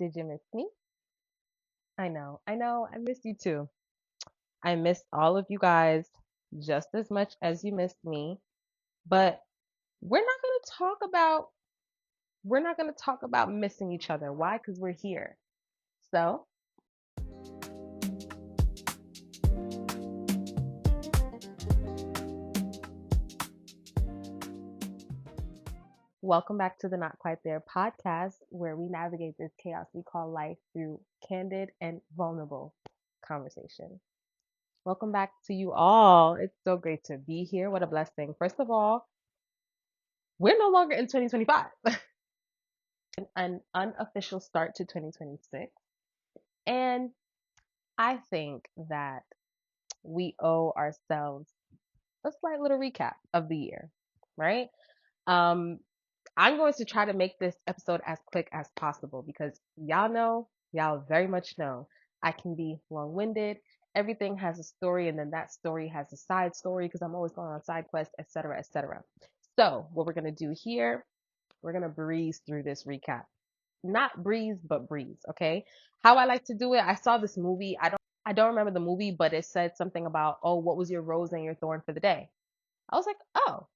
Did you miss me? I missed you too. I missed all of you guys just as much as you missed me. But we're not going to talk about we're not going to talk about missing each other. Why? Because we're here. So, welcome back to the Not Quite There podcast, where we navigate this chaos we call life through candid and vulnerable conversation. Welcome back to you all. It's so great to be here. What a blessing. First of all, we're no longer in 2025. An unofficial start to 2026. And I think that we owe ourselves a slight little recap of the year, right? Um, I'm going to try to make this episode as quick as possible because y'all very much know, I can be long winded. Everything has a story, and then that story has a side story because I'm always going on side quests, etc., etc. So, what we're going to do here, we're going to breeze through this recap. Not breeze, but breeze, okay? How I like to do it, I saw this movie. I don't remember the movie, but it said something about, oh, what was your rose and your thorn for the day? I was like, oh,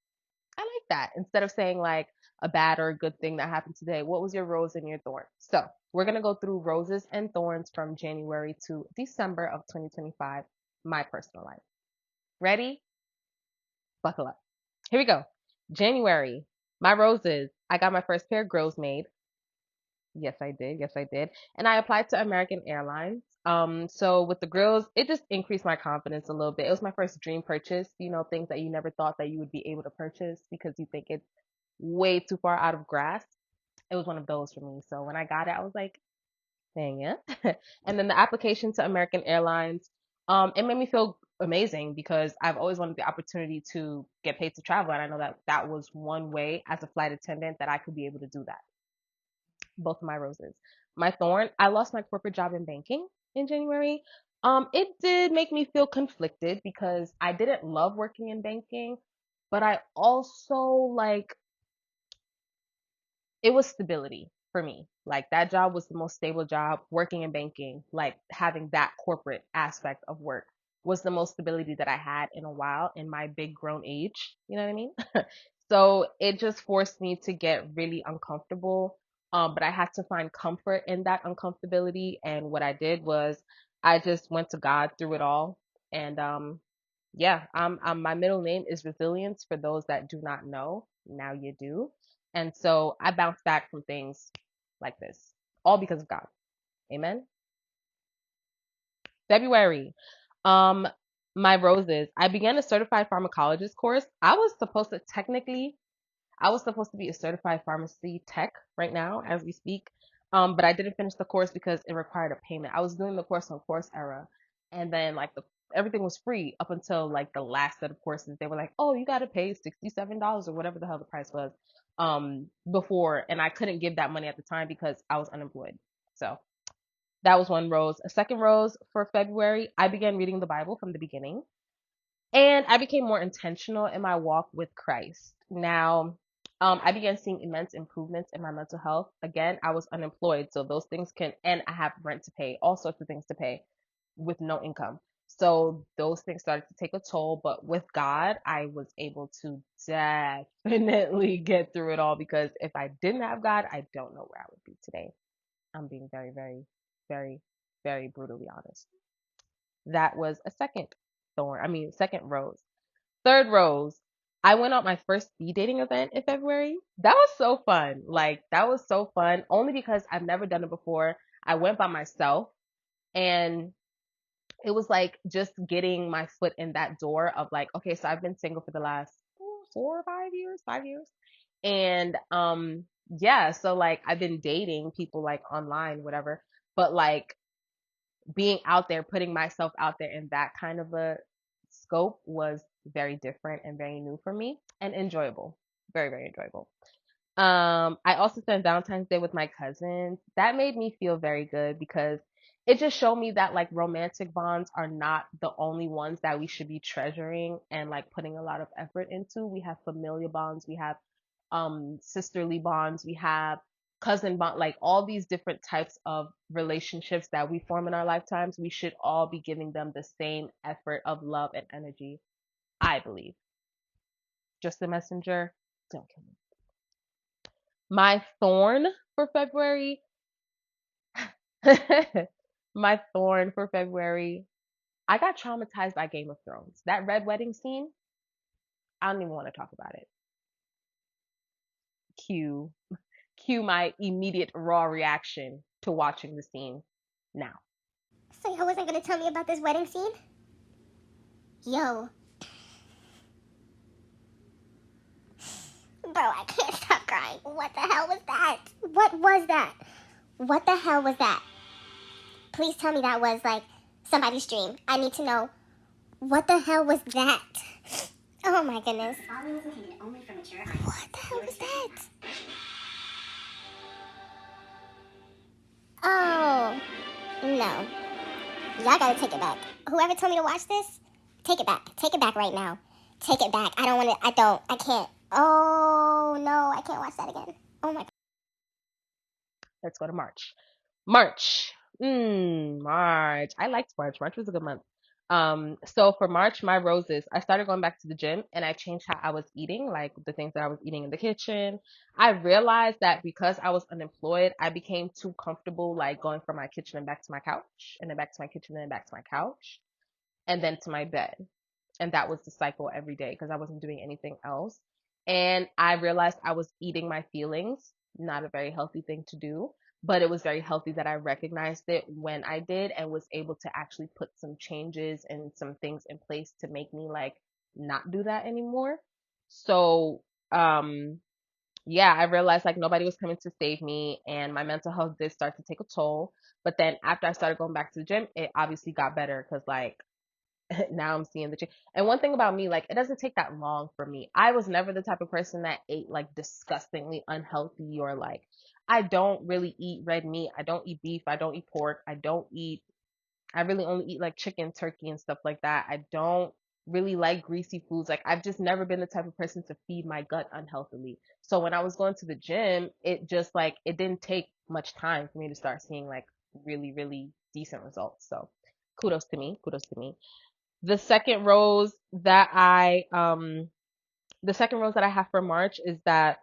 I like that. Instead of saying like a bad or a good thing that happened today, what was your rose and your thorn? So we're gonna go through roses and thorns from January to December of 2025, my personal life. Ready? Buckle up. Here we go. January, my roses. I got my first pair of grills made. Yes, I did. Yes, I did. And I applied to American Airlines. So with the grills, it just increased my confidence a little bit. It was my first dream purchase, things that you never thought that you would be able to purchase because you think it's way too far out of grasp. It was one of those for me. So when I got it, I was like, dang it. And then the application to American Airlines, it made me feel amazing because I've always wanted the opportunity to get paid to travel. And I know that that was one way as a flight attendant that I could be able to do that. Both of my roses. My thorn, I lost my corporate job in banking in January. It did make me feel conflicted because I didn't love working in banking, but I also it was stability for me. Like that job was the most stable job working in banking, like having that corporate aspect of work was the most stability that I had in a while in my big grown age. You know what I mean? So it just forced me to get really uncomfortable. But I had to find comfort in that uncomfortability. And what I did was I just went to God through it all. And yeah, my middle name is Resilience for those that do not know. Now you do. And so I bounced back from things like this, all because of God. Amen. February. Um, my roses. I began a certified pharmacologist course. I was supposed to be a certified pharmacy tech right now as we speak. But I didn't finish the course because it required a payment. I was doing the course on Coursera, and then everything was free up until like the last set of courses. They were like, "Oh, you got to pay $67 or whatever the hell the price was." Before, and I couldn't give that money at the time because I was unemployed. So that was one rose. A second rose for February, I began reading the Bible from the beginning. And I became more intentional in my walk with Christ. Now, I began seeing immense improvements in my mental health. Again, I was unemployed, so those things and I have rent to pay, all sorts of things to pay with no income. So those things started to take a toll, but with God, I was able to definitely get through it all because if I didn't have God, I don't know where I would be today. I'm being very, very, very, very brutally honest. That was a second rose. Third rose, I went on my first speed dating event in February. That was so fun. Like, that was so fun only because I've never done it before. I went by myself and it was like just getting my foot in that door of like, okay, so I've been single for the last 4 or 5 years, 5 years. And yeah, so like I've been dating people like online, whatever, but like being out there, putting myself out there in that kind of a scope was very different and very new for me and enjoyable. Very, very enjoyable. I also spent Valentine's Day with my cousins. That made me feel very good because it just showed me that like romantic bonds are not the only ones that we should be treasuring and like putting a lot of effort into. We have familial bonds, we have sisterly bonds, we have cousin bond, like all these different types of relationships that we form in our lifetimes, we should all be giving them the same effort of love and energy, I believe. Just the messenger, don't kill me. My thorn for February, my thorn for February, I got traumatized by Game of Thrones. That red wedding scene, I don't even want to talk about it. Cue, cue my immediate raw reaction to watching the scene now. So y'all wasn't gonna tell me about this wedding scene? Yo. Bro, I can't stop crying. What the hell was that? What was that? What the hell was that? Please tell me that was like somebody's dream. I need to know. What the hell was that? Oh my goodness. What the hell was that? Oh, no. Y'all gotta take it back. Whoever told me to watch this, take it back. Take it back right now. Take it back. I don't want to, I can't. Oh, no, I can't watch that again. Oh my. Let's go to March. March. March. I liked March. March was a good month. So for March, my roses, I started going back to the gym and I changed how I was eating, like the things that I was eating in the kitchen. I realized that because I was unemployed, I became too comfortable, like going from my kitchen and back to my couch, and then back to my kitchen and then back to my couch, and then to my bed. And that was the cycle every day because I wasn't doing anything else. And I realized I was eating my feelings, not a very healthy thing to do, but it was very healthy that I recognized it when I did and was able to actually put some changes and some things in place to make me like not do that anymore. So, yeah, I realized like nobody was coming to save me and my mental health did start to take a toll. But then after I started going back to the gym, it obviously got better because like now I'm seeing the change. And one thing about me, like, it doesn't take that long for me. I was never the type of person that ate like disgustingly unhealthy or like, I don't really eat red meat. I don't eat beef. I don't eat pork. I really only eat like chicken, turkey, and stuff like that. I don't really like greasy foods. Like, I've just never been the type of person to feed my gut unhealthily. So when I was going to the gym, it just like, it didn't take much time for me to start seeing like really, really decent results. So kudos to me. Kudos to me. The second rose that I have for March is that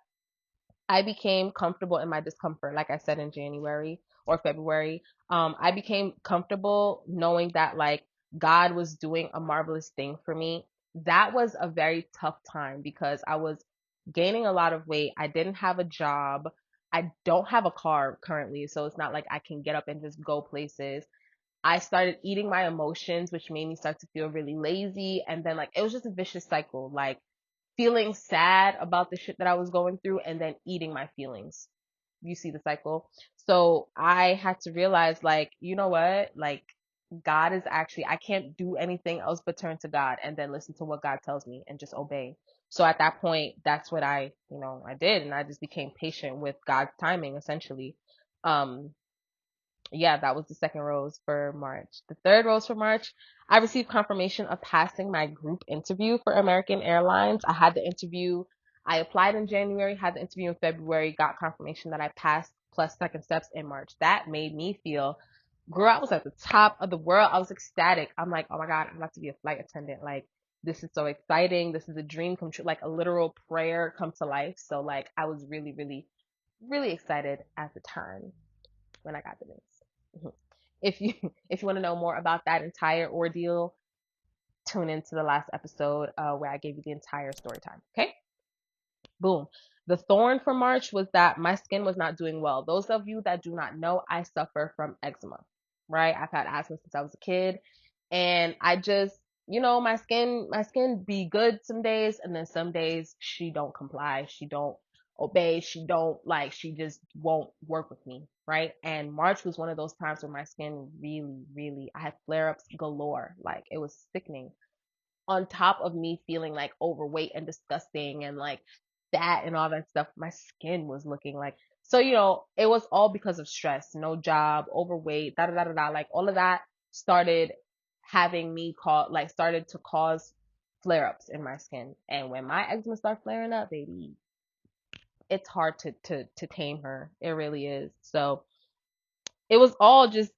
I became comfortable in my discomfort, like I said in January or February. I became comfortable knowing that like God was doing a marvelous thing for me. That was a very tough time because I was gaining a lot of weight. I didn't have a job. I don't have a car currently, so it's not like I can get up and just go places. I started eating my emotions, which made me start to feel really lazy. And then like it was just a vicious cycle, like feeling sad about the shit that I was going through and then eating my feelings. You see the cycle. So I had to realize like, you know what? Like God is actually, I can't do anything else but turn to God and then listen to what God tells me and just obey. So at that point, that's what I did. And I just became patient with God's timing essentially. Um, yeah, that was the second rose for March. The third rose for March, I received confirmation of passing my group interview for American Airlines. I had the interview, I applied in January, had the interview in February, got confirmation that I passed plus second steps in March. That made me feel, girl, I was at the top of the world. I was ecstatic. I'm like, oh my God, I'm about to be a flight attendant. Like, this is so exciting. This is a dream come true, like a literal prayer come to life. So, like, I was really, really, really excited at the time when I got the news. If you if you want to know more about that entire ordeal, tune into the last episode where I gave you the entire story time. Okay? Boom. The thorn for March was that my skin was not doing well. Those of you that do not know, I suffer from eczema, right? I've had asthma since I was a kid, and I just, my skin be good some days, and then some days she don't comply, she don't obey, she don't like, she just won't work with me, right? And March was one of those times where my skin really, really, I had flare-ups galore, like it was sickening on top of me feeling like overweight and disgusting and like fat and all that stuff, my skin was looking like, so, it was all because of stress, no job, overweight, da da da da da. Like all of that started started to cause flare ups in my skin. And when my eczema started flaring up, baby, it's hard to tame her. It really is. So it was all just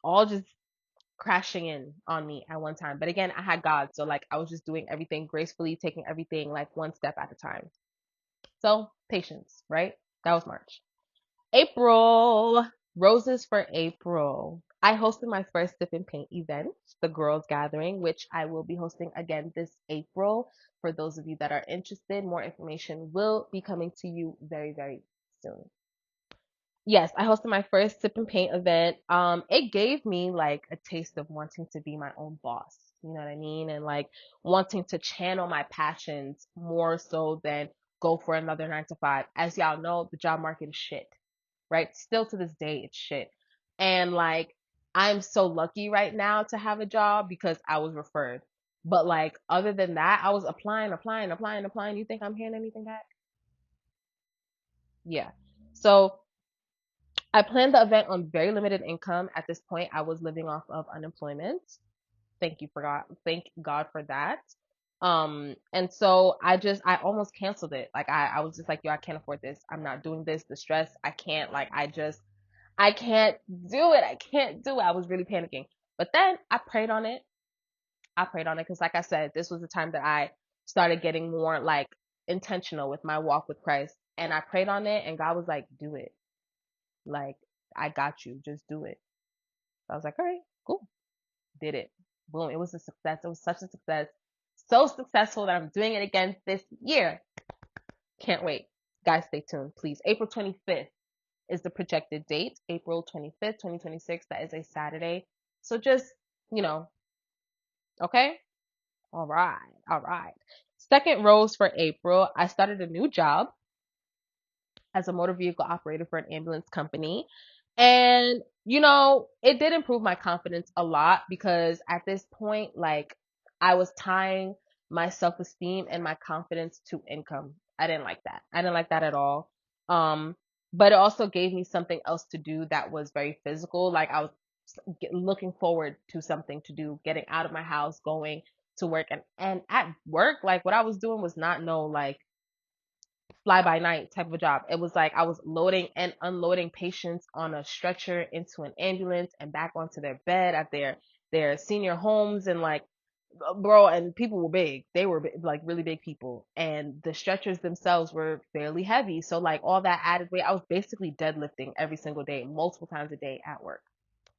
crashing in on me at one time. But again, I had God, so like I was just doing everything gracefully, taking everything like one step at a time. So patience, right? That was March. April, roses for April. I hosted my first Sip and Paint event, the Girls Gathering, which I will be hosting again this April. For those of you that are interested, more information will be coming to you very, very soon. Yes, I hosted my first Sip and Paint event. It gave me like a taste of wanting to be my own boss. You know what I mean? And like wanting to channel my passions more so than go for another 9 to 5. As y'all know, the job market is shit, right? Still to this day, it's shit. And like, I'm so lucky right now to have a job because I was referred. But like, other than that, I was applying, applying, applying, applying. You think I'm hearing anything back? Yeah. So I planned the event on very limited income. At this point, I was living off of unemployment. Thank God for that. And so I almost canceled it. Like I was just like, yo, I can't afford this. I'm not doing this. The stress, I can't, like, I can't do it. I can't do it. I was really panicking. But then I prayed on it. I prayed on it because, like I said, this was the time that I started getting more like intentional with my walk with Christ. And I prayed on it, and God was like, do it. Like, I got you. Just do it. So I was like, all right, cool. Did it. Boom. It was a success. It was such a success. So successful that I'm doing it again this year. Can't wait. Guys, stay tuned, please. April 25th is the projected date. April 25th, 2026. That is a Saturday. So just, you know, okay? All right. All right. Second rose for April. I started a new job as a motor vehicle operator for an ambulance company. And, it did improve my confidence a lot because at this point, like, I was tying my self esteem and my confidence to income. I didn't like that. I didn't like that at all. Um, but it also gave me something else to do that was very physical. Like, I was looking forward to something to do, getting out of my house, going to work. And at work, like, what I was doing was not no, like, fly by night type of job. It was like I was loading and unloading patients on a stretcher into an ambulance and back onto their bed at their senior homes. And like, bro, and people were big. They were like really big people, and the stretchers themselves were fairly heavy. So like all that added weight, I was basically deadlifting every single day, multiple times a day at work.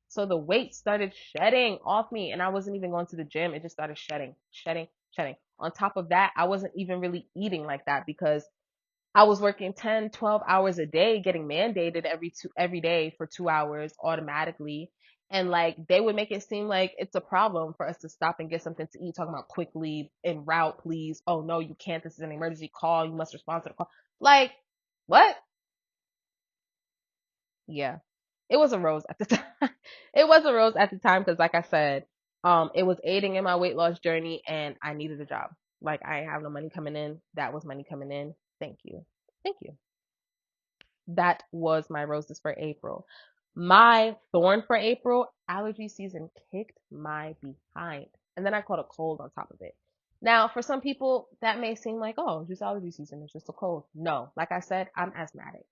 So the weight started shedding off me, and I wasn't even going to the gym. It just started shedding, shedding, shedding. On top of that, I wasn't even really eating like that because I was working 10, 12 hours a day, getting mandated every day for 2 hours automatically. And like they would make it seem like it's a problem for us to stop and get something to eat, talking about quickly en route, please. Oh no, you can't. This is an emergency call. You must respond to the call. Like, what? Yeah. It was a rose at the time. It was a rose at the time because like I said, it was aiding in my weight loss journey and I needed a job. Like I have no money coming in. That was money coming in. Thank you. Thank you. That was my roses for April. My thorn for April, allergy season kicked my behind. And then I caught a cold on top of it. Now, for some people, that may seem like, oh, just allergy season, it's just a cold. No, like I said, I'm asthmatic.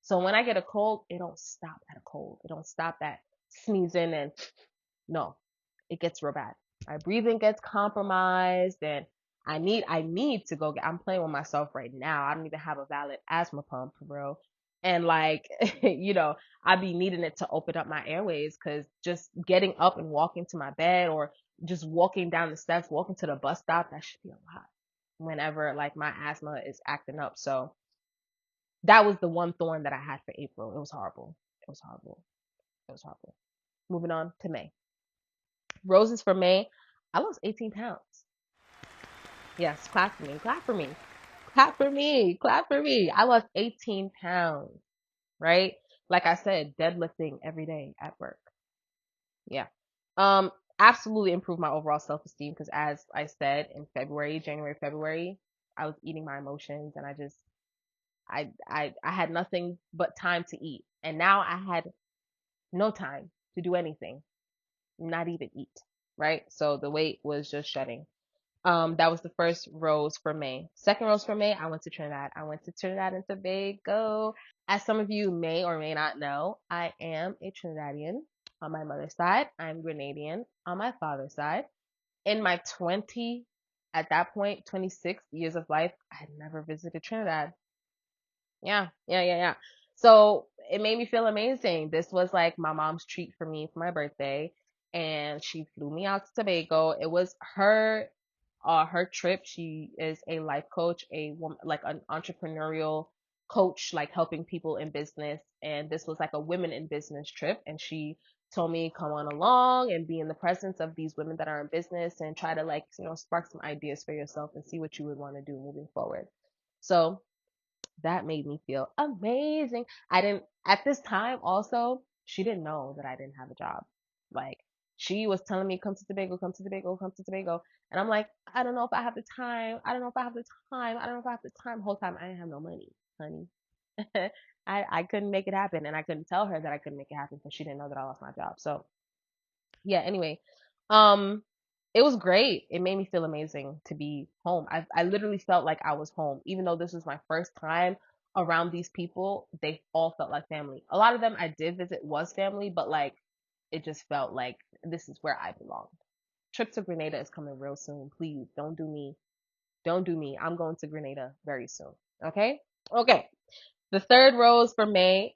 So when I get a cold, it don't stop at a cold. It don't stop at sneezing and no, it gets real bad. My breathing gets compromised and I need to go get I'm playing with myself right now. I don't even have a valid asthma pump, bro. And like, I be needing it to open up my airways because just getting up and walking to my bed or just walking down the steps, walking to the bus stop, that should be a lot whenever like my asthma is acting up. So that was the one thorn that I had for April. It was horrible. It was horrible. It was horrible. Moving on to May. Roses for May. I lost 18 pounds. Yes, clap for me. Clap for me. Clap for me. Clap for me. I lost 18 pounds, right? Like I said, deadlifting every day at work. Yeah. Um, Absolutely improved my overall self-esteem because as I said in January, February, I was eating my emotions and I had nothing but time to eat. And now I had no time to do anything, not even eat, right? So the weight was just shedding. That was the first rose for May. Second rose for May, I went to Trinidad. I went to Trinidad and Tobago. As some of you may or may not know, I am a Trinidadian on my mother's side. I'm Grenadian on my father's side. In my 20, at that point, 26 years of life, I had never visited Trinidad. Yeah. So it made me feel amazing. This was like my mom's treat for me for my birthday, and she flew me out to Tobago. It was her trip. She is a life coach, a woman, like an entrepreneurial coach, like helping people in business. And this was like a women in business trip, and she told me come on along and be in the presence of these women that are in business and try to like spark some ideas for yourself and see what you would want to do moving forward. So that made me feel amazing. I didn't, at this time also, she didn't know that I didn't have a job. Like, she was telling me, come to Tobago, come to Tobago, come to Tobago. And I'm like, I don't know if I have the time. I don't know if I have the time. I don't know if I have the time. The whole time I didn't have no money, honey. I couldn't make it happen. And I couldn't tell her that I couldn't make it happen because she didn't know that I lost my job. So yeah, anyway, um, it was great. It made me feel amazing to be home. I literally felt like I was home, even though this was my first time around these people. They all felt like family. A lot of them I did visit was family, but like it just felt like this is where I belong. Trip to Grenada is coming real soon. Please don't do me. Don't do me. I'm going to Grenada very soon. Okay? Okay. The third rose for May,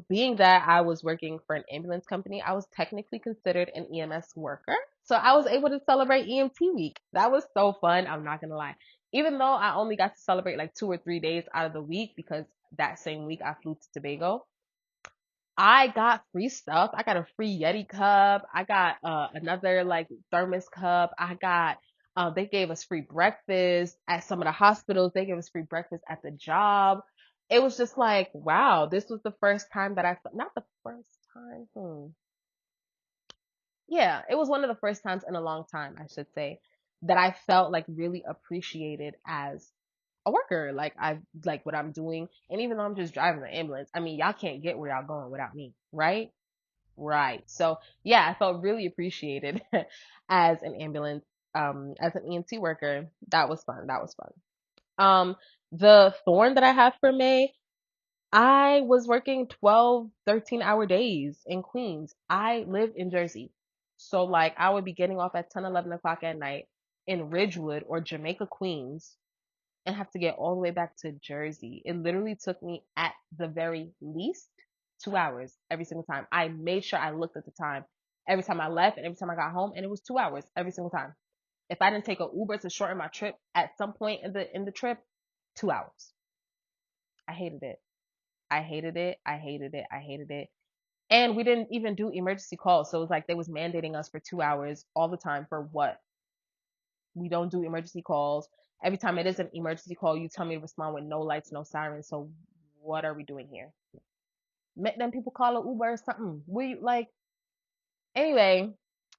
being that I was working for an ambulance company, I was technically considered an EMS worker. So I was able to celebrate EMT week. That was so fun. I'm not gonna lie. Even though I only got to celebrate like 2 or 3 days out of the week because that same week I flew to Tobago, I got free stuff. I got a free Yeti cup. I got another like thermos cup. I got they gave us free breakfast at some of the hospitals. They gave us free breakfast at the job. It was just like, wow, this was the first time that I felt, not the first time. Yeah, it was one of the first times in a long time, I should say, that I felt like really appreciated as a worker. Like I like what I'm doing. And even though I'm just driving the ambulance, I mean, y'all can't get where y'all going without me, right? Right. So yeah, I felt really appreciated as an ambulance, as an EMT worker. That was fun. That was fun. The thorn that I have for May, I was working 12, 13-hour days in Queens. I live in Jersey. So like I would be getting off at 10, 11 o'clock at night in Ridgewood or Jamaica, Queens, and have to get all the way back to Jersey. It literally took me at the very least 2 hours every single time. I made sure I looked at the time every time I left and every time I got home, and it was 2 hours every single time. If I didn't take an Uber to shorten my trip at some point in the trip, 2 hours. I hated it. I hated it. I hated it. I hated it. And we didn't even do emergency calls. So it was like they was mandating us for 2 hours all the time for what? We don't do emergency calls. Every time it is an emergency call, you tell me to respond with no lights, no sirens. So what are we doing here? Make them people call an Uber or something. We like anyway.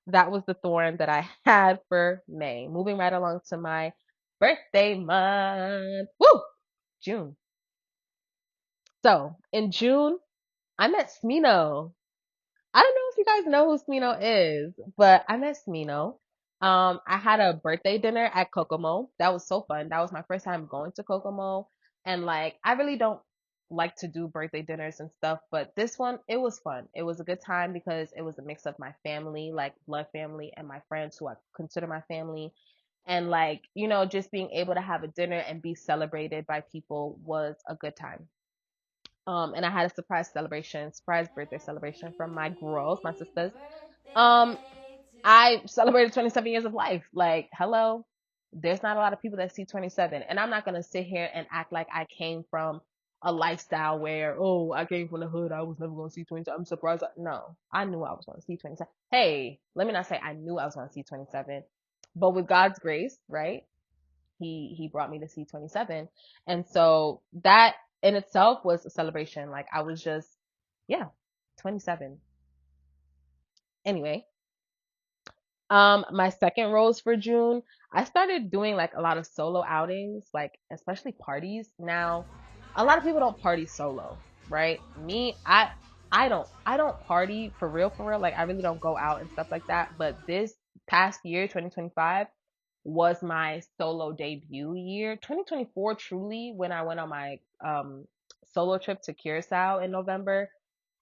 That was the thorn that I had for May. Moving right along to my birthday month. Woo! June. So in June, I met Smino. I don't know if you guys know who Smino is, but I met Smino. I had a birthday dinner at Kokomo. That was so fun. That was my first time going to Kokomo. And like, I really don't like to do birthday dinners and stuff, but this one, it was fun. It was a good time because it was a mix of my family, like blood family, and my friends who I consider my family. And like, just being able to have a dinner and be celebrated by people was a good time. And I had a surprise birthday celebration from my girls, my sisters. Um, I celebrated 27 years of life. Like, hello, there's not a lot of people that see 27. And I'm not going to sit here and act like I came from a lifestyle where, oh, I came from the hood. I was never going to see 27. I'm surprised. No, I knew I was going to see 27. Hey, let me not say I knew I was going to see 27, but with God's grace, right? He brought me to see 27. And so that in itself was a celebration. Like I was just, yeah, 27. Anyway, my second rose for June, I started doing like a lot of solo outings, like especially parties. Now, a lot of people don't party solo, right? Me, I don't party for real, for real. Like I really don't go out and stuff like that. But this past year, 2025, was my solo debut year. 2024 truly, when I went on my solo trip to Curacao in November,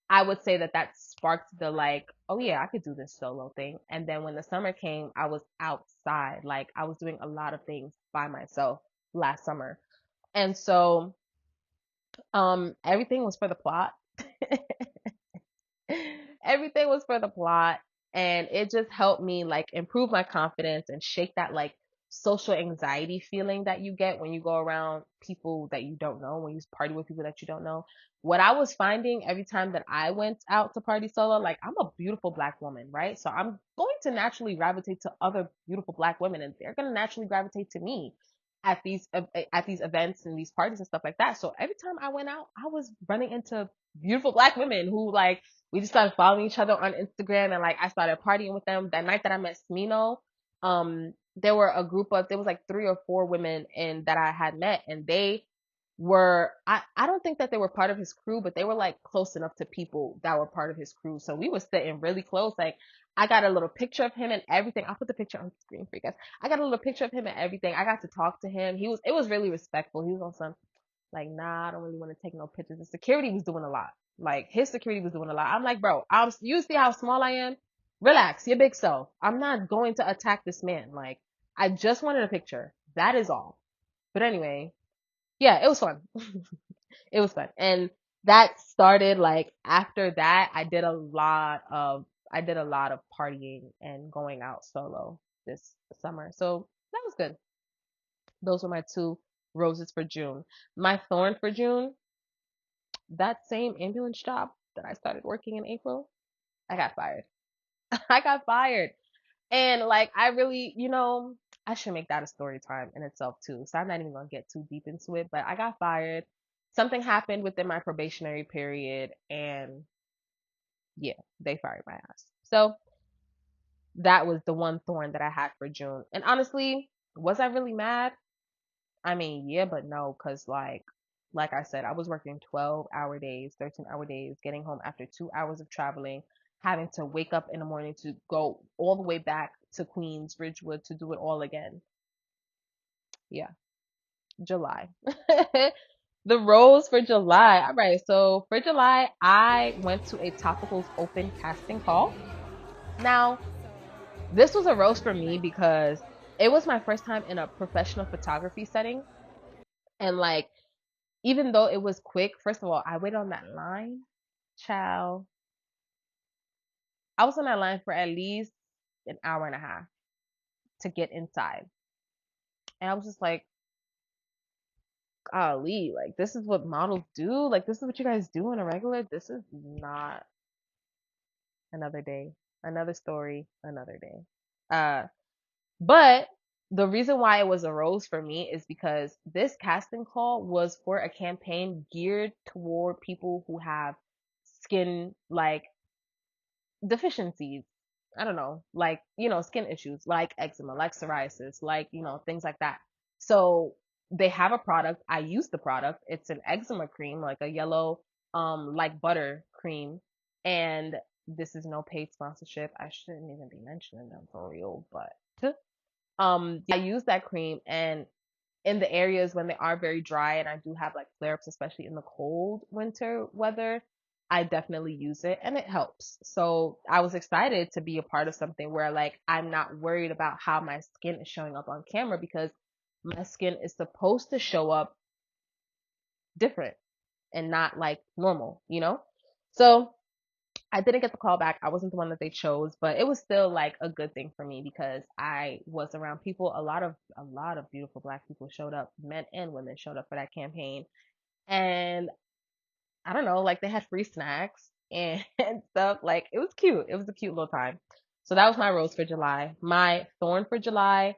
I would say that that sparked the like, oh yeah, I could do this solo thing. And then when the summer came, I was outside. Like I was doing a lot of things by myself last summer. And so everything was for the plot. Everything was for the plot, and it just helped me like improve my confidence and shake that like social anxiety feeling that you get when you go around people that you don't know, when you party with people that you don't know. What I was finding every time that I went out to party solo, like I'm a beautiful black woman, right? So I'm going to naturally gravitate to other beautiful black women, and they're going to naturally gravitate to me at these events and these parties and stuff like that. So every time I went out, I was running into beautiful black women who like we just started following each other on Instagram, and like I started partying with them. That night that I met Smino, there was like 3 or 4 women and that I had met, and they were I don't think that they were part of his crew, but they were like close enough to people that were part of his crew. So we were sitting really close. Like I got a little picture of him and everything. I'll put the picture on the screen for you guys. I got a little picture of him and everything. I got to talk to him. It was really respectful. He was on some like, nah, I don't really want to take no pictures. The security was doing a lot. Like his security was doing a lot. I'm like, bro, you see how small I am? Relax, you're big self. I'm not going to attack this man. Like, I just wanted a picture. That is all. But anyway, yeah, it was fun. It was fun. And that started like after that, I did a lot of partying and going out solo this summer. So that was good. Those were my 2 roses for June. My thorn for June, that same ambulance job that I started working in April, I got fired. I got fired. And like I really, I should make that a story time in itself too. So I'm not even gonna get too deep into it, but I got fired. Something happened within my probationary period, and yeah, they fired my ass. So that was the one thorn that I had for June. And honestly, was I really mad? I mean, yeah, but no, because like I said, I was working 12-hour days, 13-hour days, getting home after 2 hours of traveling, having to wake up in the morning to go all the way back to Queens, Ridgewood to do it all again. Yeah, July. The rose for July. All right, so for July, I went to a Topicals open casting call. Now, this was a rose for me because it was my first time in a professional photography setting. And like, even though it was quick, first of all, I waited on that line. Child, I was on that line for at least an hour and a half to get inside. And I was just like, golly, like this is what models do? Like this is what you guys do on a regular? This is not another day, another story, another day. But the reason why it was a rose for me is because this casting call was for a campaign geared toward people who have skin like deficiencies. I don't know, like, skin issues like eczema, like psoriasis, like, things like that. So they have a product. I use the product. It's an eczema cream, like a yellow, like butter cream. And this is no paid sponsorship. I shouldn't even be mentioning them for real, but I use that cream, and in the areas when they are very dry and I do have like flare ups, especially in the cold winter weather, I definitely use it and it helps. So I was excited to be a part of something where like I'm not worried about how my skin is showing up on camera, because my skin is supposed to show up different and not like normal. So I didn't get the call back. I wasn't the one that they chose, but it was still like a good thing for me because I was around people. A lot of beautiful black people showed up, men and women showed up for that campaign. And I don't know, like they had free snacks and, and stuff. Like it was cute. It was a cute little time. So that was my rose for July. My thorn for July.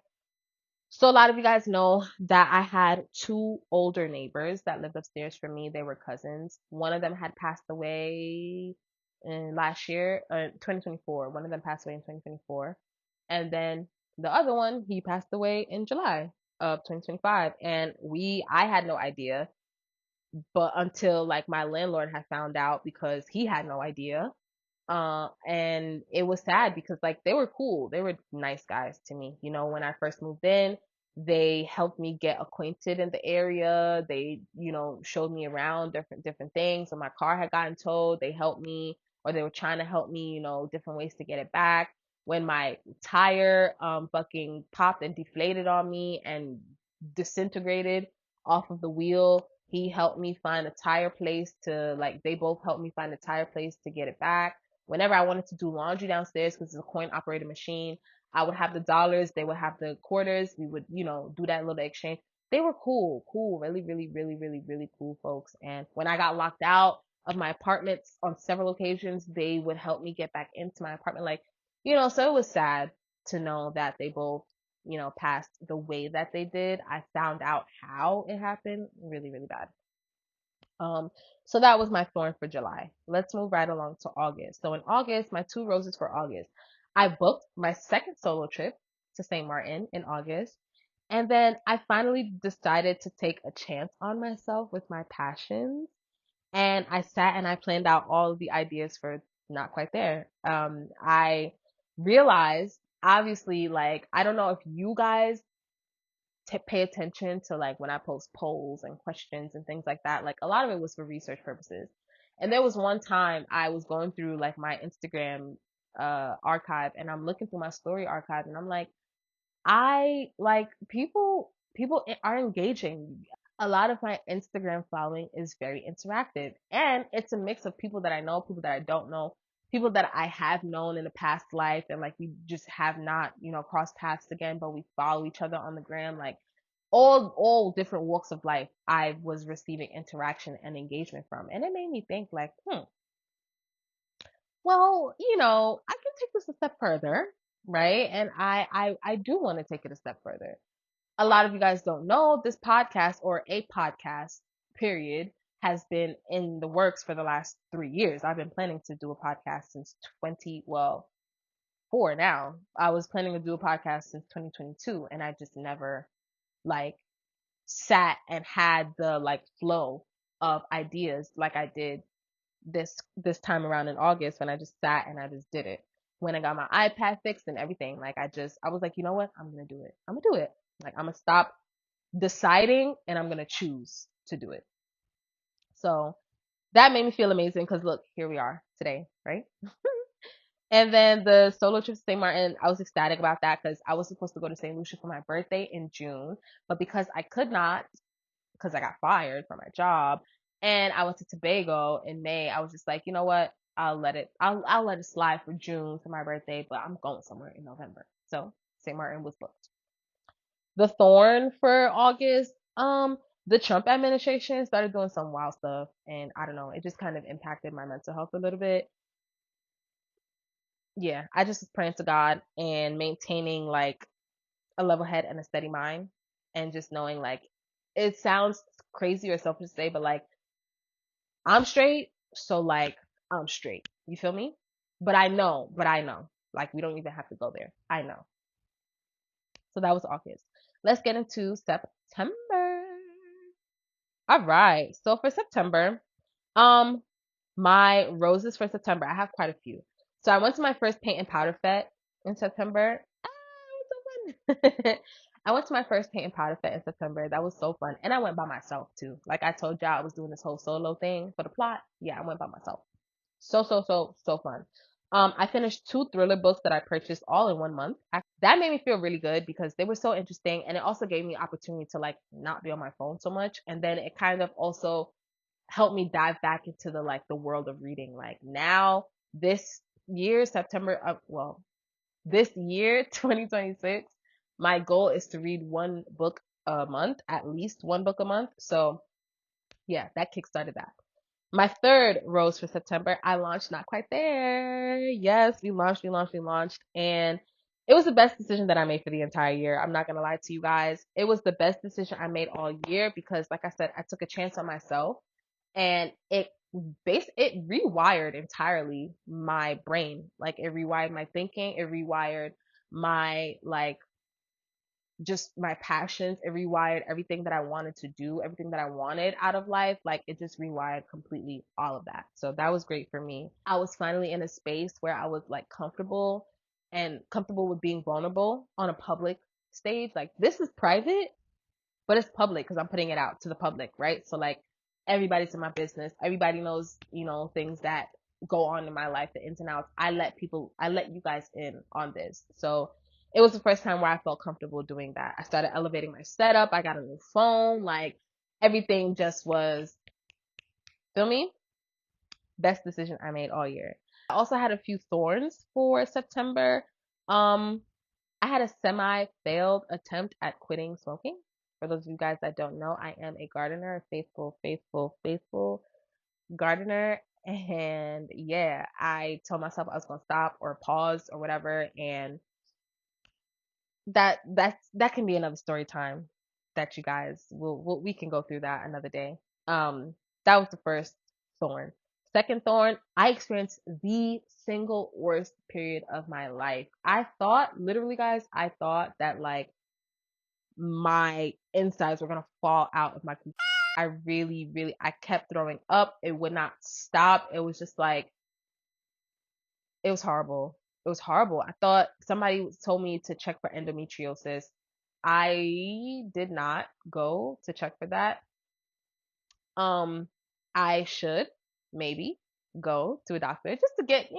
So a lot of you guys know that I had 2 older neighbors that lived upstairs from me. They were cousins. One of them had passed away in last year, 2024. One of them passed away in 2024. And then the other one, he passed away in July of 2025. And I had no idea, but until like my landlord had found out, because he had no idea. And it was sad because like they were cool. They were nice guys to me. You know, when I first moved in, they helped me get acquainted in the area. They, showed me around different things. When my car had gotten towed, they helped me, or they were trying to help me, different ways to get it back. When my tire fucking popped and deflated on me and disintegrated off of the wheel, he helped me find a tire place to, like, they both helped me find a tire place to get it back. Whenever I wanted to do laundry downstairs, because it's a coin operated machine, I would have the dollars, they would have the quarters. We would, do that little exchange. They were cool, really, really, really, really, really cool folks. And when I got locked out of my apartments on several occasions, they would help me get back into my apartment. Like, so it was sad to know that they both, passed the way that they did. I found out how it happened. Really, really bad. Um, so that was my thorn for July. Let's move right along to August. So in August, my two roses for August. I booked my second solo trip to St. Martin in August. And then I finally decided to take a chance on myself with my passions. And I sat and I planned out all of the ideas for Not Quite There. I realized, obviously, like, I don't know if you guys pay attention to, like, when I post polls and questions and things like that. Like, a lot of it was for research purposes. And there was one time I was going through like my Instagram archive, and I'm looking through my story archive, and I'm like, I like people are engaging. A lot of my Instagram following is very interactive, and it's a mix of people that I know, people that I don't know, people that I have known in the past life, and like we just have not, crossed paths again, but we follow each other on the gram. Like all different walks of life, I was receiving interaction and engagement from, and it made me think like, well, I can take this a step further, right? And I do want to take it a step further. A lot of you guys don't know this podcast, or a podcast period, has been in the works for the last 3 years. I've been planning to do a podcast since 4 now. I was planning to do a podcast since 2022, and I just never like sat and had the like flow of ideas like I did this time around in August, when I just sat and I just did it. When I got my iPad fixed and everything, like I was like, you know what? I'm gonna do it. I'm gonna do it. Like, I'm gonna stop deciding and I'm gonna choose to do it. So that made me feel amazing because look, here we are today, right? And then the solo trip to St. Martin, I was ecstatic about that because I was supposed to go to St. Lucia for my birthday in June, but because I could not, because I got fired from my job, and I went to Tobago in May, I was just like, you know what? I'll let it slide for June for my birthday, but I'm going somewhere in November. So St. Martin was booked. The thorn for August, the Trump administration started doing some wild stuff, and I don't know, it just kind of impacted my mental health a little bit. Yeah, I just was praying to God and maintaining like a level head and a steady mind, and just knowing like, it sounds crazy or selfish to say, but like, I'm straight, so like, I'm straight. You feel me? But I know. Like, we don't even have to go there. I know. So that was August. Let's get into September. All right. So for September, um, my roses for September, I have quite a few. So I went to my first paint and powder fet in September. Ah, it was so fun. I went to my first paint and powder fet in September. That was so fun. And I went by myself too. Like I told y'all, I was doing this whole solo thing for the plot. Yeah, I went by myself. So fun. I finished two thriller books that I purchased all in 1 month. That made me feel really good because they were so interesting, and it also gave me opportunity to like not be on my phone so much. And then it kind of also helped me dive back into the like the world of reading. Like now, this year, September, this year, 2026, my goal is to read one book a month, at least one book a month. So yeah, that kickstarted that. My third rose for September, I launched Not Quite There. Yes, we launched. And it was the best decision that I made for the entire year. I'm not going to lie to you guys. It was the best decision I made all year because, like I said, I took a chance on myself, and it rewired entirely my brain. Like, it rewired my thinking. It rewired my, like, just my passions. It rewired everything that I wanted to do, everything that I wanted out of life. Like it just rewired completely all of that. So that was great for me. I was finally in a space where I was like comfortable and comfortable with being vulnerable on a public stage. Like this is private, but it's public because I'm putting it out to the public, right? So like everybody's in my business. Everybody knows, things that go on in my life, the ins and outs. I let you guys in on this. So it was the first time where I felt comfortable doing that. I started elevating my setup. I got a new phone. Like everything just was, feel me? Best decision I made all year. I also had a few thorns for September. Um, I had a semi failed attempt at quitting smoking. For those of you guys that don't know, I am a gardener, a faithful, faithful, faithful gardener. And yeah, I told myself I was gonna stop or pause or whatever, and that can be another story time that you guys we can go through that another day. Um, that was the first thorn. Second thorn, I experienced the single worst period of my life. I thought, literally, guys, I thought that like my insides were gonna fall out of my coochie. I really, really, I kept throwing up. It would not stop. It was just like, it was horrible. It was horrible. I thought somebody told me to check for endometriosis. I did not go to check for that. Um, I should maybe go to a doctor just to get,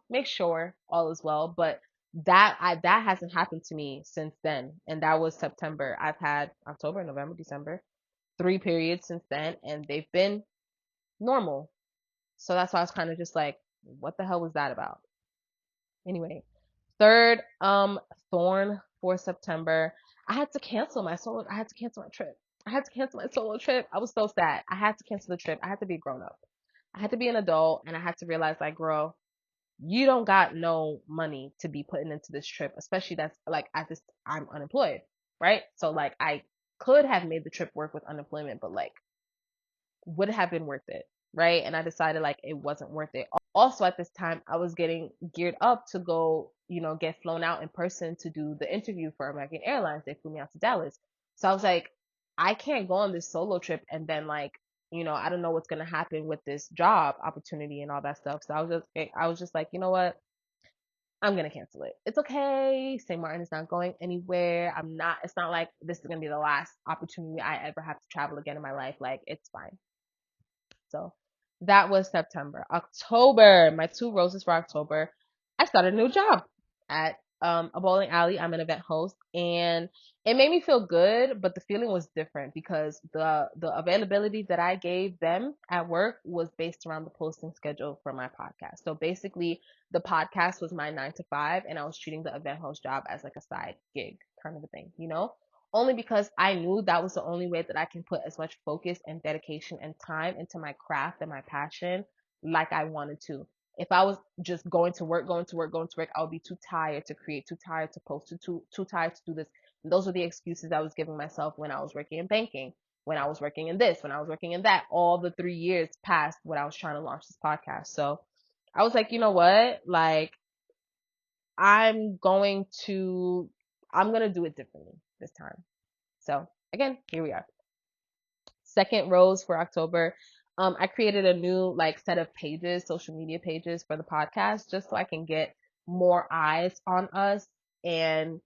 make sure all is well. But that hasn't happened to me since then. And that was September. I've had October, November, December, 3 periods since then, and they've been normal. So that's why I was kind of just like, what the hell was that about? Anyway, third thorn for September. I had to cancel my trip. I had to cancel my solo trip. I was so sad. I had to cancel the trip. I had to be a grown up. I had to be an adult, and I had to realize like, girl, you don't got no money to be putting into this trip, especially that's like at this I'm unemployed, right? So like I could have made the trip work with unemployment, but like would have been worth it, right? And I decided like it wasn't worth it. Also, at this time, I was getting geared up to go, get flown out in person to do the interview for American Airlines. They flew me out to Dallas. So I was like, I can't go on this solo trip and then like, I don't know what's gonna happen with this job opportunity and all that stuff. So I was just like, you know what? I'm gonna cancel it. It's okay. St. Martin is not going anywhere. It's not like this is gonna be the last opportunity I ever have to travel again in my life. Like, it's fine. So that was September. October, my two roses for October. I started a new job at a bowling alley. I'm an event host, and it made me feel good, but the feeling was different because the availability that I gave them at work was based around the posting schedule for my podcast. So basically, the podcast was my 9 to 5, and I was treating the event host job as like a side gig kind of a thing, only because I knew that was the only way that I can put as much focus and dedication and time into my craft and my passion like I wanted to. If I was just going to work, going to work, going to work, I would be too tired to create, too tired to post, too tired to do this. And those were the excuses I was giving myself when I was working in banking, when I was working in this, when I was working in that. All the 3 years past when I was trying to launch this podcast. So I was like, you know what? Like, I'm going to I'm going to do it differently this time. So again, here we are. Second rose for October. I created a new like set of pages, social media pages for the podcast, just so I can get more eyes on us. And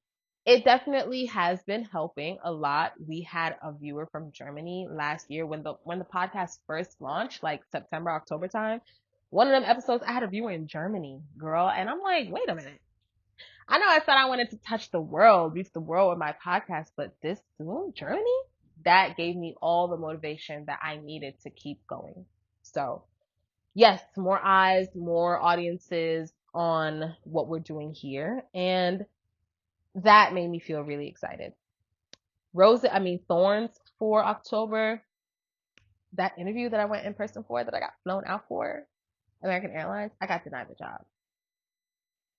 it definitely has been helping a lot. We had a viewer from Germany last year when the podcast first launched, like September, October time. One of them episodes, I had a viewer in Germany, girl, and I'm like, wait a minute. I know I said I wanted to touch the world, reach the world with my podcast, but this soon, Germany, that gave me all the motivation that I needed to keep going. So, yes, more eyes, more audiences on what we're doing here. And that made me feel really excited. Thorns for October. That interview that I went in person for, that I got flown out for, American Airlines, I got denied the job.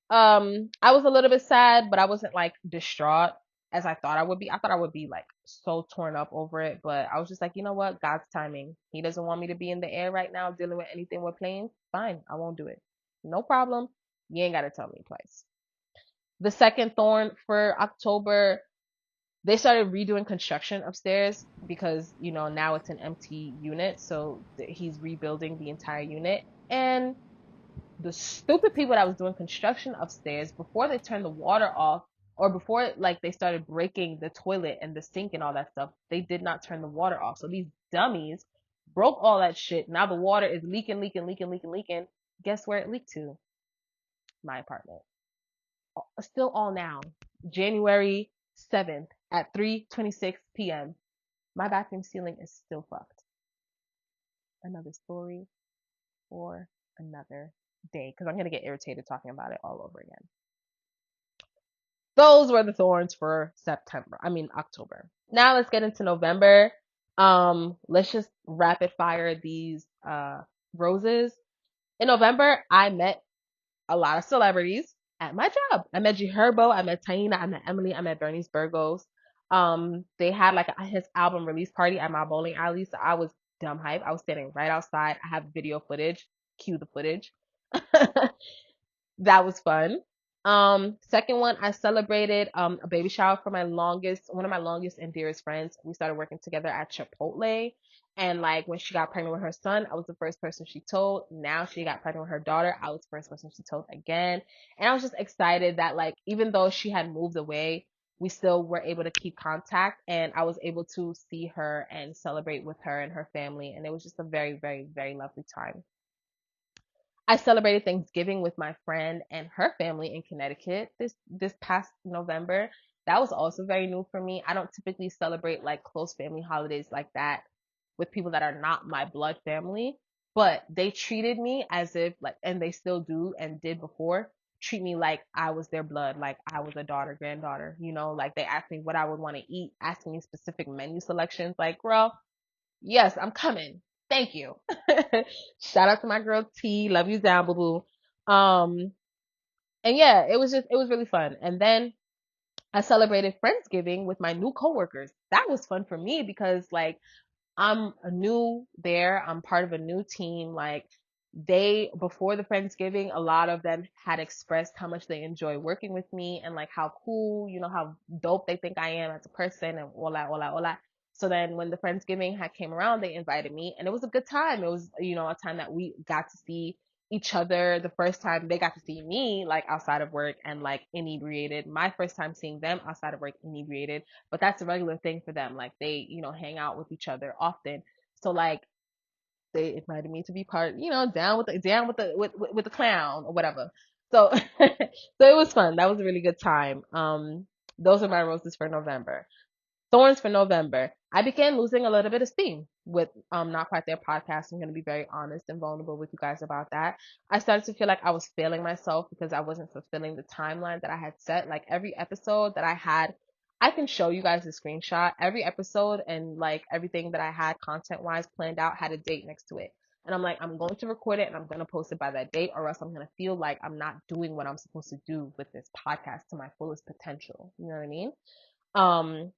I was a little bit sad, but I wasn't like distraught as I thought I would be. I thought I would be like so torn up over it, but I was just like, you know what? God's timing. He doesn't want me to be in the air right now dealing with anything with planes. Fine, I won't do it. No problem. You ain't got to tell me twice. The second thorn for October, They started redoing construction upstairs because, you know, now it's an empty unit. So he's rebuilding the entire unit. And the stupid people that was doing construction upstairs, before they turned the water off, or before like they started breaking the toilet and the sink and all that stuff, they did not turn the water off. So these dummies broke all that shit. Now the water is leaking, leaking, leaking, leaking, leaking. Guess where it leaked to? My apartment. Still all now. January 7th at 3:26 p.m. My bathroom ceiling is still fucked. Another story for another day, because I'm going to get irritated talking about it all over again. Those were the thorns for October. Now let's get into November. Let's just rapid fire these roses. In November, I met a lot of celebrities at my job. I met G Herbo, I met Taina, I met Emily, I met Bernice Burgos. They had like his album release party at my bowling alley, so I was dumb hype. I was standing right outside. I have video footage. Cue the footage. That was fun. Second one, I celebrated a baby shower for one of my longest and dearest friends. We started working together at Chipotle. And like when she got pregnant with her son, I was the first person she told. Now she got pregnant with her daughter, I was the first person she told again. And I was just excited that like even though she had moved away, we still were able to keep contact, and I was able to see her and celebrate with her and her family. And it was just a very, very, very lovely time. I celebrated Thanksgiving with my friend and her family in Connecticut this past November. That was also very new for me. I don't typically celebrate like close family holidays like that with people that are not my blood family, but they treated me as if like, and they still do and did before, treat me like I was their blood, like I was a daughter, granddaughter, you know, like they asked me what I would want to eat, asking me specific menu selections, like, girl, yes, I'm coming. Thank you. Shout out to my girl T. Love you down, boo boo. And yeah, it was really fun. And then I celebrated Friendsgiving with my new coworkers. That was fun for me because like I'm new there. I'm part of a new team. Like before the Friendsgiving, a lot of them had expressed how much they enjoy working with me and like how cool, you know, how dope they think I am as a person and all that, all that, all that. So then when the Friendsgiving had came around, they invited me and it was a good time. It was, you know, a time that we got to see each other. The first time they got to see me like outside of work and like inebriated. My first time seeing them outside of work inebriated, but that's a regular thing for them. Like they, you know, hang out with each other often. So like they invited me to be part, you know, with the clown or whatever. So so it was fun. That was a really good time. Those are my roses for November. Thorns for November. I began losing a little bit of steam with Not Quite There podcast. I'm gonna be very honest and vulnerable with you guys about that. I started to feel like I was failing myself because I wasn't fulfilling the timeline that I had set. Like every episode that I had, I can show you guys a screenshot. Every episode and like everything that I had content wise planned out had a date next to it. And I'm like, I'm going to record it and I'm gonna post it by that date, or else I'm gonna feel like I'm not doing what I'm supposed to do with this podcast to my fullest potential. You know what I mean? Um,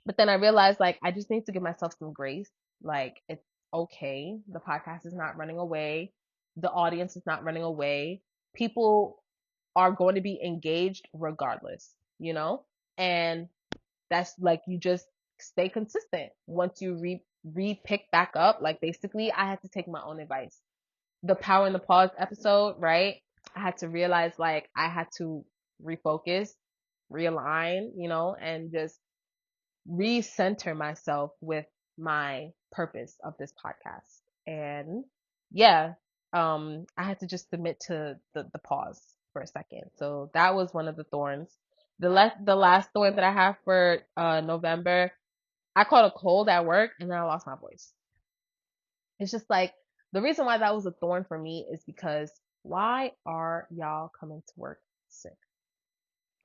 but then I realized like I just need to give myself some grace. Like it's okay. The podcast is not running away. The audience is not running away. People are going to be engaged regardless, you know? And that's like you just stay consistent. Once you pick back up, like basically I had to take my own advice. The power in the pause episode, right? I had to realize like I had to refocus, realign, you know, and just recenter myself with my purpose of this podcast. And yeah, I had to just submit to the pause for a second. So that was one of the thorns. The last thorn that I have for November, I caught a cold at work and then I lost my voice. It's just like the reason why that was a thorn for me is because why are y'all coming to work sick?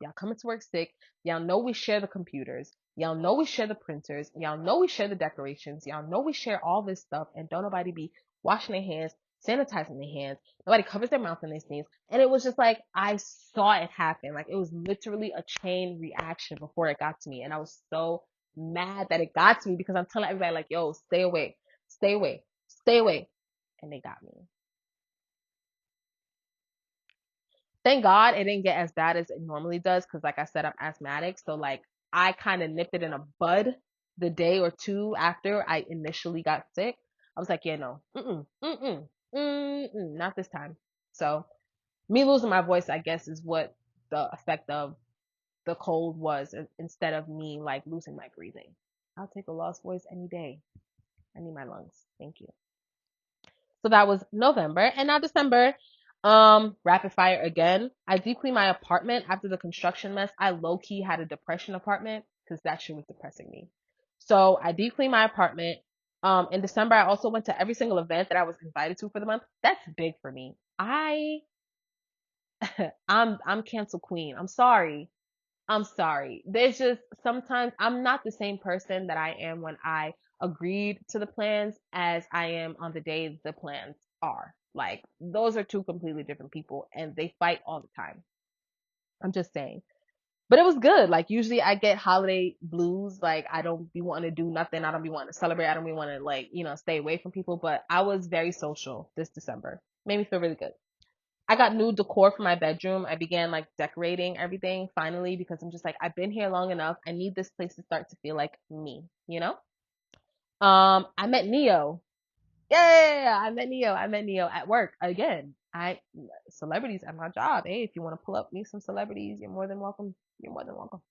Y'all coming to work sick. Y'all know we share the computers. Y'all know we share the printers. Y'all know we share the decorations. Y'all know we share all this stuff and don't nobody be washing their hands, sanitizing their hands. Nobody covers their mouth when they sneeze. And it was just like, I saw it happen. Like it was literally a chain reaction before it got to me. And I was so mad that it got to me because I'm telling everybody like, yo, stay away, stay away, stay away. And they got me. Thank God it didn't get as bad as it normally does because, like I said, I'm asthmatic. So, like, I kind of nipped it in a bud the day or two after I initially got sick. I was like, yeah, no, not this time. So me losing my voice, I guess, is what the effect of the cold was instead of me like losing my breathing. I'll take a lost voice any day. I need my lungs. Thank you. So that was November. And now December, rapid fire again. I deep cleaned my apartment after the construction mess. I low key had a depression apartment because that shit was depressing me. So I deep cleaned my apartment. In December, I also went to every single event that I was invited to for the month. That's big for me. I'm cancel queen. I'm sorry. I'm sorry. There's just sometimes I'm not the same person that I am when I agreed to the plans as I am on the day the plans are. Like, those are two completely different people and they fight all the time. I'm just saying. But it was good. Like, usually I get holiday blues. Like, I don't be wanting to do nothing. I don't be wanting to celebrate. I don't be wanting to, like, stay away from people. But I was very social this December. Made me feel really good. I got new decor for my bedroom. I began like decorating everything finally because I'm just like, I've been here long enough. I need this place to start to feel like me, you know? I met Neo. Yeah, I met Neo. I met Neo at work again. I celebrities at my job. Hey, if you want to pull up me some celebrities, you're more than welcome. You're more than welcome.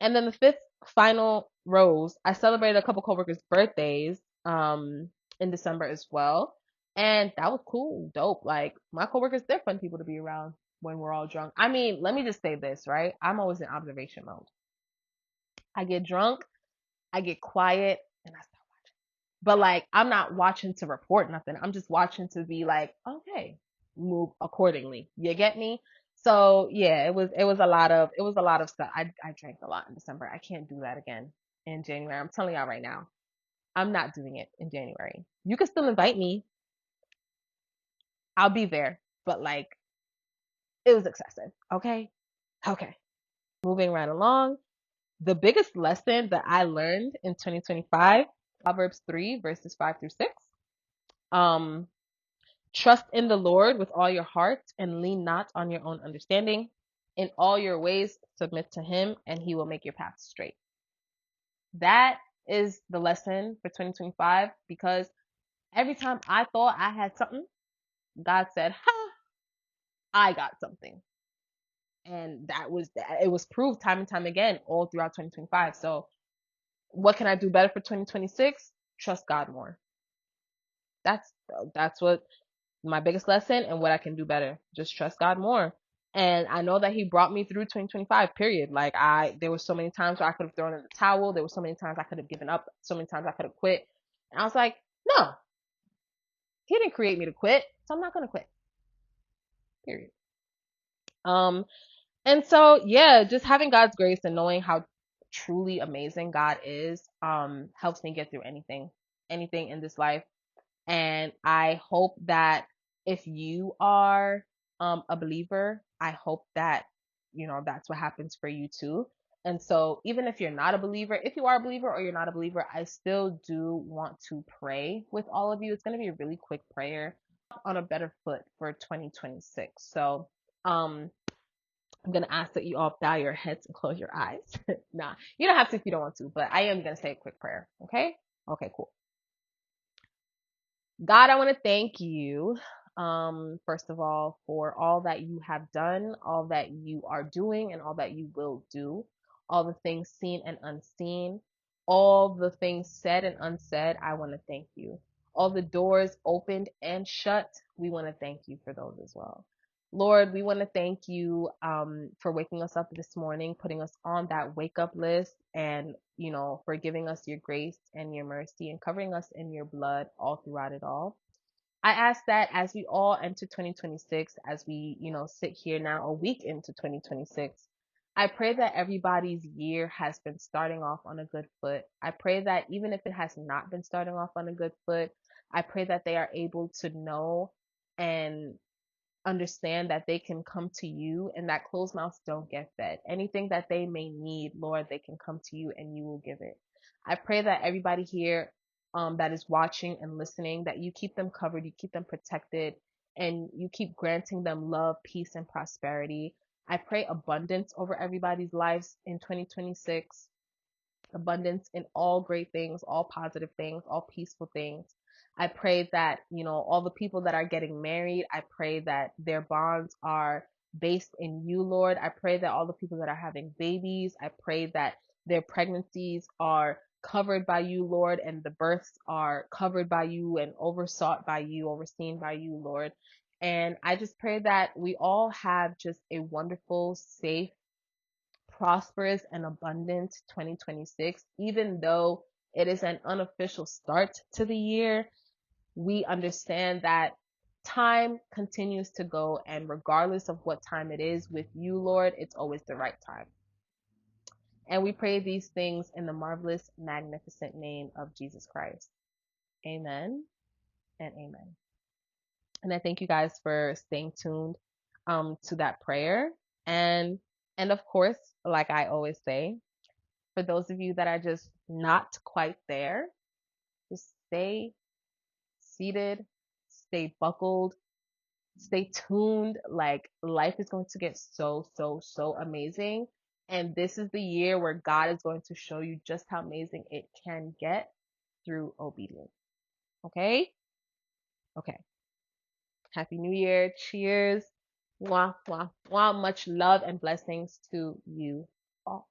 And then the fifth final rose, I celebrated a couple coworkers' birthdays in December as well. And that was cool, dope. Like my coworkers, they're fun people to be around when we're all drunk. I mean, let me just say this, right? I'm always in observation mode. I get drunk, I get quiet, and I stop. But like I'm not watching to report nothing. I'm just watching to be like, okay, move accordingly. You get me? So yeah, it was a lot of stuff. I drank a lot in December. I can't do that again in January. I'm telling y'all right now. I'm not doing it in January. You can still invite me. I'll be there. But like it was excessive. Okay? Okay. Moving right along. The biggest lesson that I learned in 2025, Proverbs 3 verses 5 through 6. Um Trust in the Lord with all your heart and lean not on your own understanding. In all your ways, submit to Him, and He will make your path straight. That is the lesson for 2025 because every time I thought I had something, God said, ha, I got something. And it was proved time and time again all throughout 2025. So, what can I do better for 2026? Trust God more. That's that's what my biggest lesson and what I can do better. Just trust God more. And I know that He brought me through 2025, period. Like there were so many times where I could have thrown in the towel. There were so many times I could have given up. So many times I could have quit. And I was like, no, He didn't create me to quit. So I'm not going to quit, period. Um, and so, yeah, just having God's grace and knowing how truly amazing God is, helps me get through anything in this life. And I hope that if you are a believer, I hope that, that's what happens for you too. And so even if you're not a believer, if you are a believer or you're not a believer, I still do want to pray with all of you. It's going to be a really quick prayer on a better foot for 2026. So, I'm going to ask that you all bow your heads and close your eyes. Nah, you don't have to if you don't want to, but I am going to say a quick prayer. Okay? Okay, cool. God, I want to thank you, first of all, for all that you have done, all that you are doing, and all that you will do, all the things seen and unseen, all the things said and unsaid. I want to thank you. All the doors opened and shut, we want to thank you for those as well. Lord, we want to thank you for waking us up this morning, putting us on that wake up list, and for giving us your grace and your mercy and covering us in your blood all throughout it all. I ask that as we all enter 2026, as we sit here now a week into 2026, I pray that everybody's year has been starting off on a good foot. I pray that even if it has not been starting off on a good foot, I pray that they are able to know and understand that they can come to you and that closed mouths don't get fed. Anything that they may need, Lord, they can come to you and you will give it. I pray that everybody here that is watching and listening, that you keep them covered, you keep them protected, and you keep granting them love, peace, and prosperity. I pray abundance over everybody's lives in 2026, abundance in all great things, all positive things, all peaceful things. I pray that, all the people that are getting married, I pray that their bonds are based in you, Lord. I pray that all the people that are having babies, I pray that their pregnancies are covered by you, Lord, and the births are covered by you and oversought by you, overseen by you, Lord. And I just pray that we all have just a wonderful, safe, prosperous, and abundant 2026. Even though it is an unofficial start to the year, we understand that time continues to go, and regardless of what time it is with you, Lord, it's always the right time. And we pray these things in the marvelous, magnificent name of Jesus Christ. Amen and amen. And I thank you guys for staying tuned to that prayer. And of course, like I always say, for those of you that are just not quite there, just stay seated, stay buckled, stay tuned. Like, life is going to get so, so, so amazing. And this is the year where God is going to show you just how amazing it can get through obedience. Okay? Okay. Happy New Year. Cheers. Mwah, mwah, mwah. Much love and blessings to you all.